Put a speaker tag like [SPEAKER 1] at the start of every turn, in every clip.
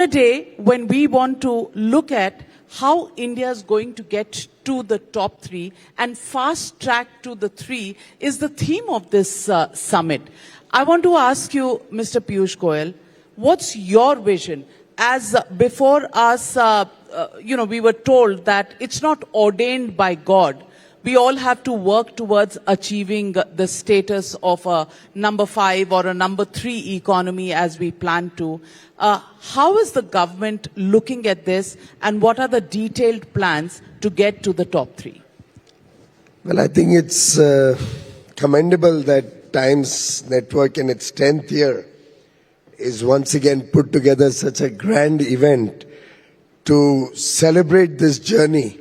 [SPEAKER 1] a day when we want to look at how India is going to get to the top three and fast track to the three is the theme of this summit. I want to ask you, Mr. Piyush Goyal, what's your vision? As before us, we were told that it's not ordained by God. We all have to work towards achieving the status of a number 5 or a number 3 economy as we plan to. How is the government looking at this, and what are the detailed plans to get to the top 3?
[SPEAKER 2] Well, I think it's commendable that Times Network in its 10th year is once again put together such a grand event to celebrate this journey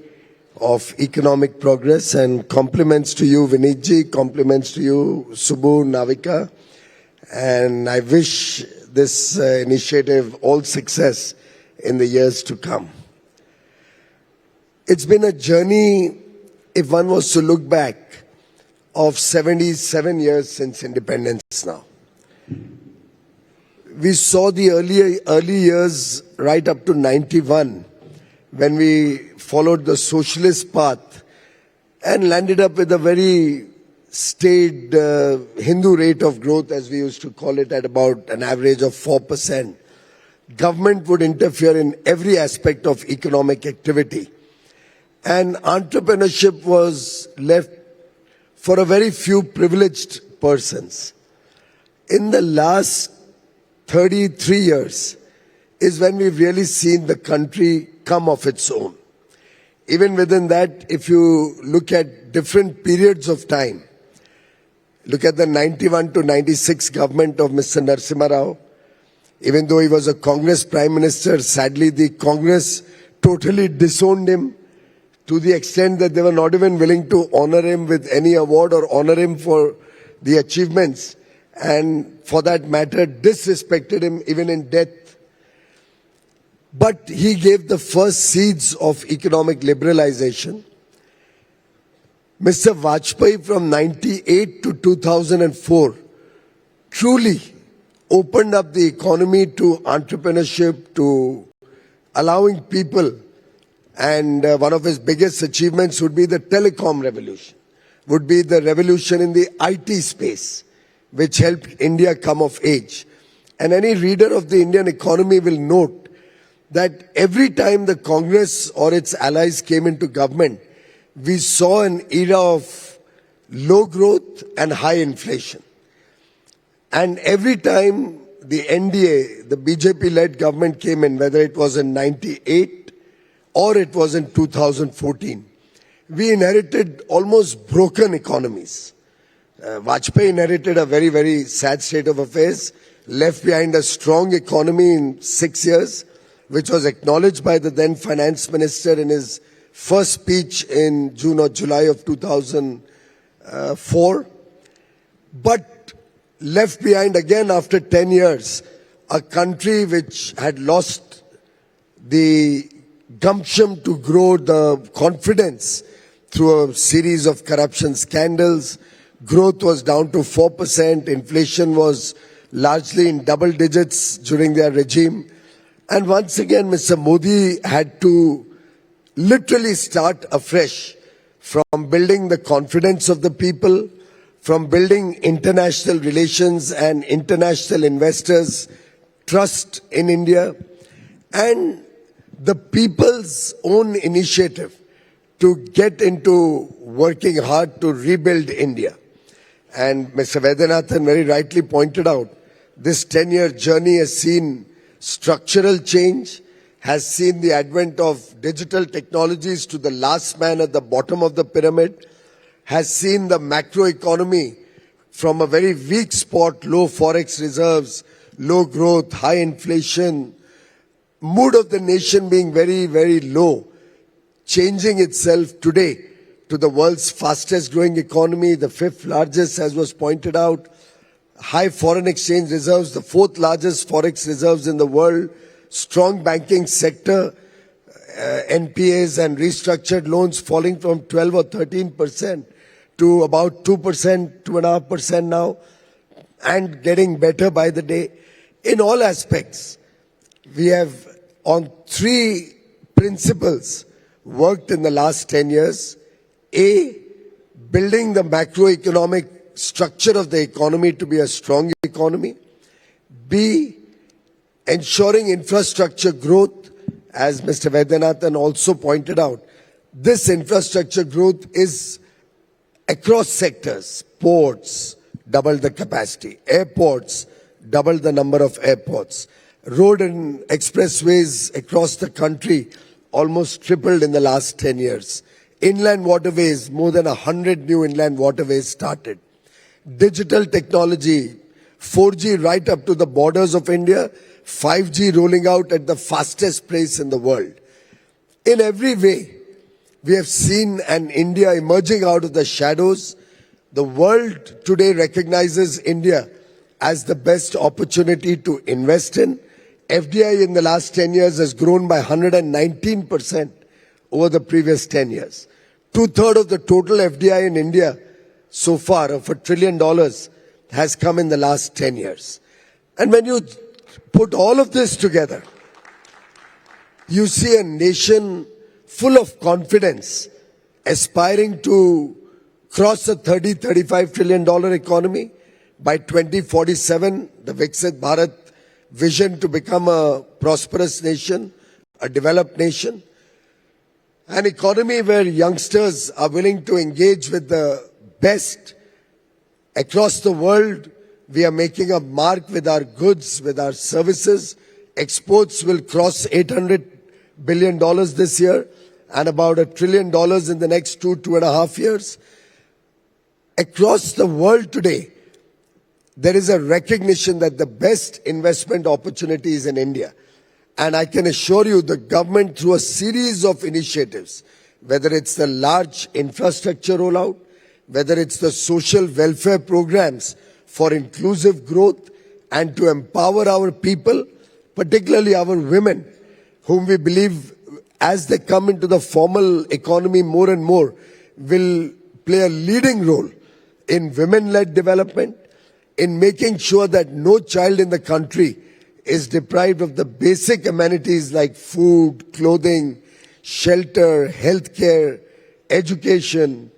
[SPEAKER 2] of economic progress, and compliments to you, Vinitji, compliments to you, Subbu, Navika, and I wish this initiative all success in the years to come. It's been a journey, if one was to look back, of 77 years since independence now. We saw the early years right up to 91, when we followed the socialist path and landed up with a very staid Hindu rate of growth, as we used to call it, at about an average of 4%. Government would interfere in every aspect of economic activity, and entrepreneurship was left for a very few privileged persons. In the last 33 years is when we've really seen the country come of its own. Even within that, if you look at different periods of time, look at the 91 to 96 government of Mr. Narasimha Rao. Even though he was a Congress Prime Minister, sadly the Congress totally disowned him to the extent that they were not even willing to honor him with any award or honor him for the achievements, and for that matter disrespected him even in death. But he gave the first seeds of economic liberalization. Mr. Vajpayee from 98 to 2004 truly opened up the economy to entrepreneurship, to allowing people, and one of his biggest achievements would be the telecom revolution, would be the revolution in the IT space, which helped India come of age. And any reader of the Indian economy will note that every time the Congress or its allies came into government, we saw an era of low growth and high inflation. And every time the NDA, the BJP-led government came in, whether it was in 98 or it was in 2014, we inherited almost broken economies. Vajpayee inherited a very, very sad state of affairs, left behind a strong economy in 6 years, which was acknowledged by the then finance minister in his first speech in June or July of 2004, but left behind again after 10 years a country which had lost the gumption to grow, the confidence through a series of corruption scandals. Growth was down to 4%, inflation was largely in double digits during their regime. And once again, Mr. Modi had to literally start afresh, from building the confidence of the people, from building international relations and international investors' trust in India, and the people's own initiative to get into working hard to rebuild India. And Mr. Vaidyanathan very rightly pointed out, this 10-year journey has seen structural change, has seen the advent of digital technologies to the last man at the bottom of the pyramid, has seen the macroeconomy from a very weak spot, low forex reserves, low growth, high inflation, mood of the nation being very, very low, changing itself today to the world's fastest growing economy, the 5th largest, as was pointed out, high foreign exchange reserves, the 4th largest forex reserves in the world, strong banking sector, NPAs and restructured loans falling from 12 or 13% to about 2%, 2.5% now, and getting better by the day. In all aspects, we have on three principles worked in the last 10 years. A, building the macroeconomic structure of the economy to be a strong economy. B, ensuring infrastructure growth, as Mr. Vaidyanathan also pointed out. This infrastructure growth is across sectors. Ports, double the capacity. Airports, double the number of airports. Road and expressways across the country almost tripled in the last 10 years. Inland waterways, more than 100 new inland waterways started. Digital technology, 4G right up to the borders of India, 5G rolling out at the fastest pace in the world. In every way, we have seen an India emerging out of the shadows. The world today recognizes India as the best opportunity to invest in. FDI in the last 10 years has grown by 119% over the previous 10 years. 2/3 of the total FDI in India so far of $1 trillion has come in the last 10 years. And when you put all of this together, you see a nation full of confidence, aspiring to cross a $30-35 trillion economy. By 2047, the Viksit Bharat vision to become a prosperous nation, a developed nation. An economy where youngsters are willing to engage with the best across the world. We are making a mark with our goods, with our services. Exports will cross $800 billion this year and about $1 trillion in the next 2.5 years. Across the world today, there is a recognition that the best investment opportunity is in India. And I can assure you the government, through a series of initiatives, whether it's the large infrastructure rollout, whether it's the social welfare programs for inclusive growth and to empower our people, particularly our women, whom we believe as they come into the formal economy more and more, will play a leading role in women-led development, in making sure that no child in the country is deprived of the basic amenities like food, clothing, shelter, healthcare, education,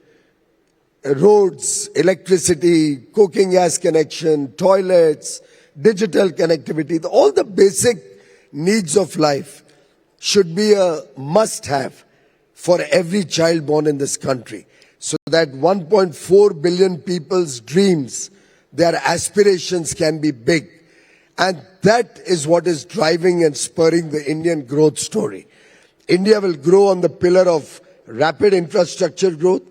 [SPEAKER 2] roads, electricity, cooking gas connection, toilets, digital connectivity. All the basic needs of life should be a must-have for every child born in this country, so that 1.4 billion people's dreams, their aspirations can be big. And that is what is driving and spurring the Indian growth story. India will grow on the pillar of rapid infrastructure growth.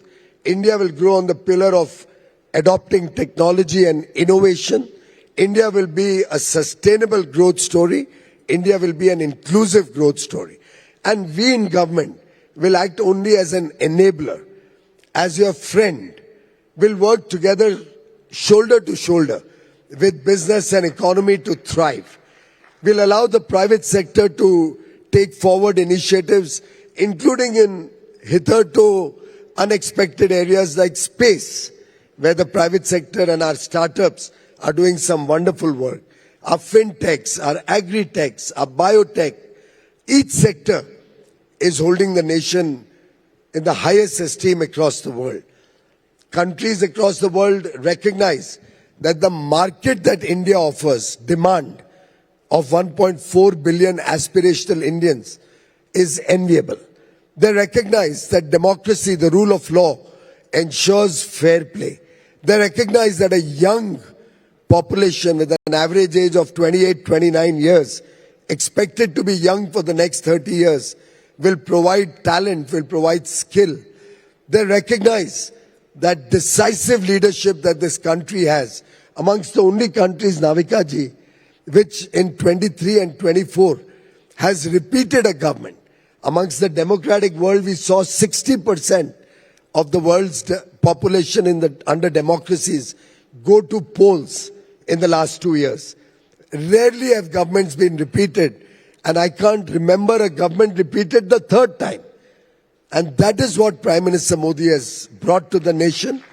[SPEAKER 2] India will grow on the pillar of adopting technology and innovation. India will be a sustainable growth story. India will be an inclusive growth story. And we in government will act only as an enabler, as your friend. We'll work together shoulder to shoulder with business and economy to thrive. We'll allow the private sector to take forward initiatives, including in hitherto unexpected areas like space, where the private sector and our startups are doing some wonderful work. Our fintechs, our agri-techs, our biotech, each sector is holding the nation in the highest esteem across the world. Countries across the world recognize that the market that India offers, demand of 1.4 billion aspirational Indians, is enviable. They recognize that democracy, the rule of law, ensures fair play. They recognize that a young population with an average age of 28-29 years, expected to be young for the next 30 years, will provide talent, will provide skill. They recognize that decisive leadership that this country has, amongst the only countries, Navika ji, which in 23 and 24 has repeated a government. Amongst the democratic world, we saw 60% of the world's population under democracies go to polls in the last 2 years. Rarely have governments been repeated, and I can't remember a government repeated the third time. And that is what Prime Minister Modi has brought to the nation.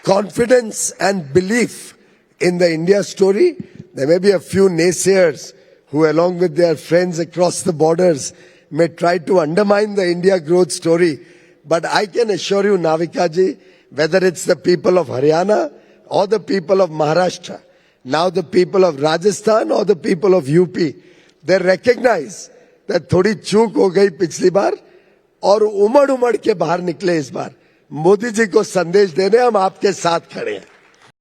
[SPEAKER 2] Confidence and belief in the India story. There may be a few naysayers who along with their friends across the borders may try to undermine the India growth story. But I can assure you, Navika ji, whether it's the people of Haryana or the people of Maharashtra, now the people of Rajasthan or the people of UP, they recognize that थोड़ी चूक हो गई पिछली बार और उमड़ के बाहर निकले इस बार. मोदी जी को संदेश देने हम आपके साथ खड़े हैं.